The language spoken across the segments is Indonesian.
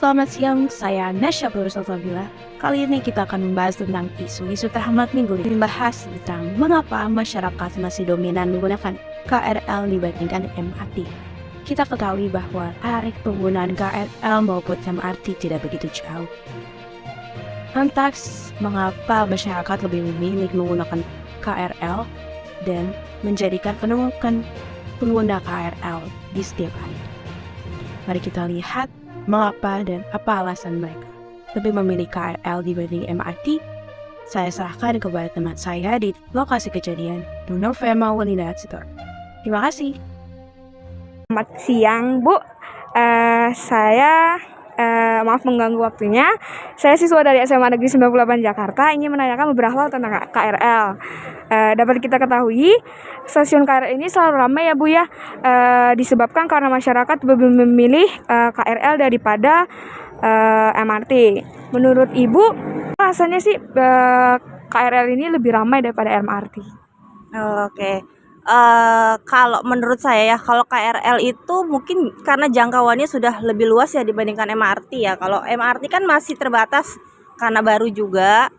Selamat siang, saya Nasya Salsabila. Kali ini kita akan membahas tentang isu-isu terhangat minggu ini. Membahas tentang mengapa masyarakat masih dominan menggunakan KRL dibandingkan MRT. Kita ketahui bahwa tarif penggunaan KRL maupun MRT tidak begitu jauh. Lantas, mengapa masyarakat lebih memilih menggunakan KRL dan menjadikan pengguna KRL di setiap hari? Mari kita lihat mengapa dan apa alasan mereka lebih memilih KRL dibanding MRT. Saya serahkan kepada teman saya di lokasi kejadian, Nur Fema Walida Sitor. Terima kasih. Selamat siang, Bu. Saya maaf mengganggu waktunya. Saya siswa dari SMA Negeri 98 Jakarta ingin menanyakan beberapa hal tentang KRL. Dapat kita ketahui, stasiun KRL ini selalu ramai ya Bu ya, disebabkan karena masyarakat lebih memilih KRL daripada MRT. Menurut Ibu, alasannya sih KRL ini lebih ramai daripada MRT? Oke. Kalau menurut saya ya, kalau KRL itu mungkin karena jangkauannya sudah lebih luas ya dibandingkan MRT ya. Kalau MRT kan masih terbatas karena baru juga,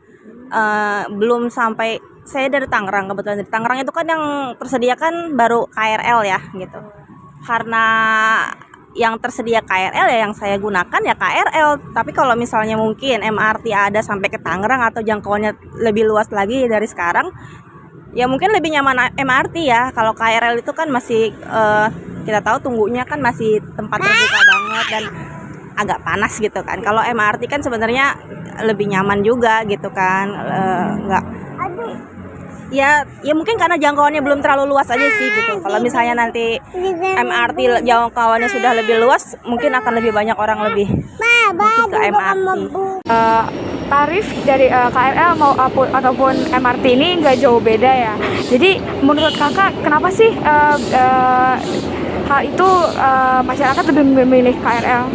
belum sampai. Saya dari Tangerang, kebetulan dari Tangerang itu kan yang tersedia kan baru KRL ya gitu. Karena yang tersedia KRL ya yang saya gunakan ya KRL. Tapi kalau misalnya mungkin MRT ada sampai ke Tangerang atau jangkauannya lebih luas lagi dari sekarang, ya mungkin lebih nyaman MRT ya. Kalau KRL itu kan masih kita tahu tunggunya kan masih tempat terbuka banget dan agak panas gitu kan. Kalau MRT kan sebenarnya lebih nyaman juga gitu kan. Ya mungkin karena jangkauannya belum terlalu luas aja sih gitu. Kalau misalnya nanti MRT jangkauannya sudah lebih luas, mungkin akan lebih banyak orang lebih mungkin ke MRT. Tarif dari KRL ataupun MRT ini nggak jauh beda ya. Jadi menurut kakak kenapa sih hal itu masyarakat lebih memilih KRL?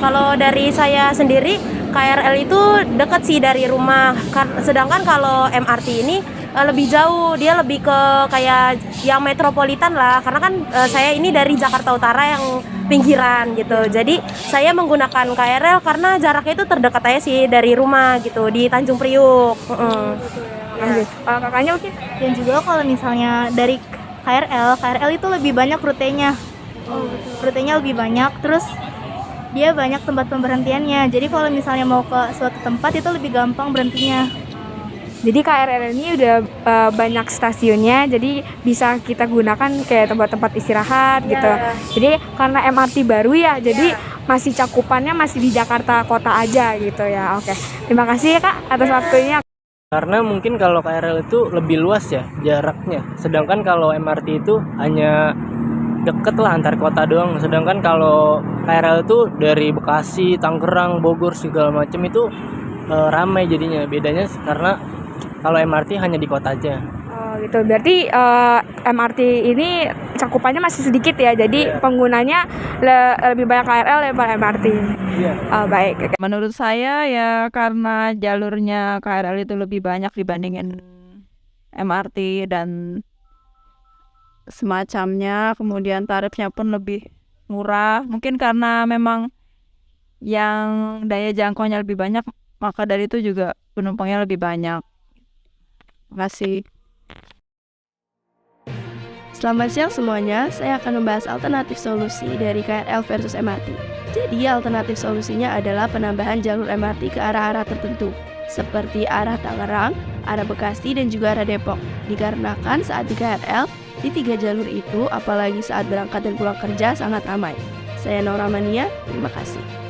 Kalau dari saya sendiri, KRL itu dekat sih dari rumah. Sedangkan kalau MRT ini lebih jauh, dia lebih ke kayak yang metropolitan lah. Karena kan saya ini dari Jakarta Utara yang pinggiran gitu. Jadi saya menggunakan KRL karena jaraknya itu terdekat aja sih dari rumah gitu, di Tanjung Priuk. Kakaknya mungkin? Dan juga kalau misalnya dari KRL itu lebih banyak rutenya. Rutenya lebih banyak, terus dia banyak tempat pemberhentiannya. Jadi kalau misalnya mau ke suatu tempat itu lebih gampang berhentinya. Jadi KRL ini udah banyak stasiunnya, jadi bisa kita gunakan kayak tempat-tempat istirahat gitu. Jadi karena MRT baru ya, jadi masih cakupannya masih di Jakarta kota aja gitu ya. Oke, terima kasih ya Kak atas waktunya. Karena mungkin kalau KRL itu lebih luas ya jaraknya, sedangkan kalau MRT itu hanya deket lah antar kota doang. Sedangkan kalau KRL itu dari Bekasi, Tangerang, Bogor segala macam itu ramai jadinya. Bedanya karena kalau MRT hanya di kota aja. Oh gitu, berarti MRT ini cakupannya masih sedikit ya, jadi penggunanya lebih banyak KRL daripada MRT. Baik. Menurut saya ya karena jalurnya KRL itu lebih banyak dibandingin MRT dan semacamnya, kemudian tarifnya pun lebih murah. Mungkin karena memang yang daya jangkaunya lebih banyak, maka dari itu juga penumpangnya lebih banyak. Terima kasih. Selamat siang semuanya, saya akan membahas alternatif solusi dari KRL versus MRT. Jadi alternatif solusinya adalah penambahan jalur MRT ke arah-arah tertentu, seperti arah Tangerang, arah Bekasi, dan juga arah Depok. Dikarenakan saat di KRL, di 3 jalur itu, apalagi saat berangkat dan pulang kerja sangat ramai. Saya Nora Mania, terima kasih.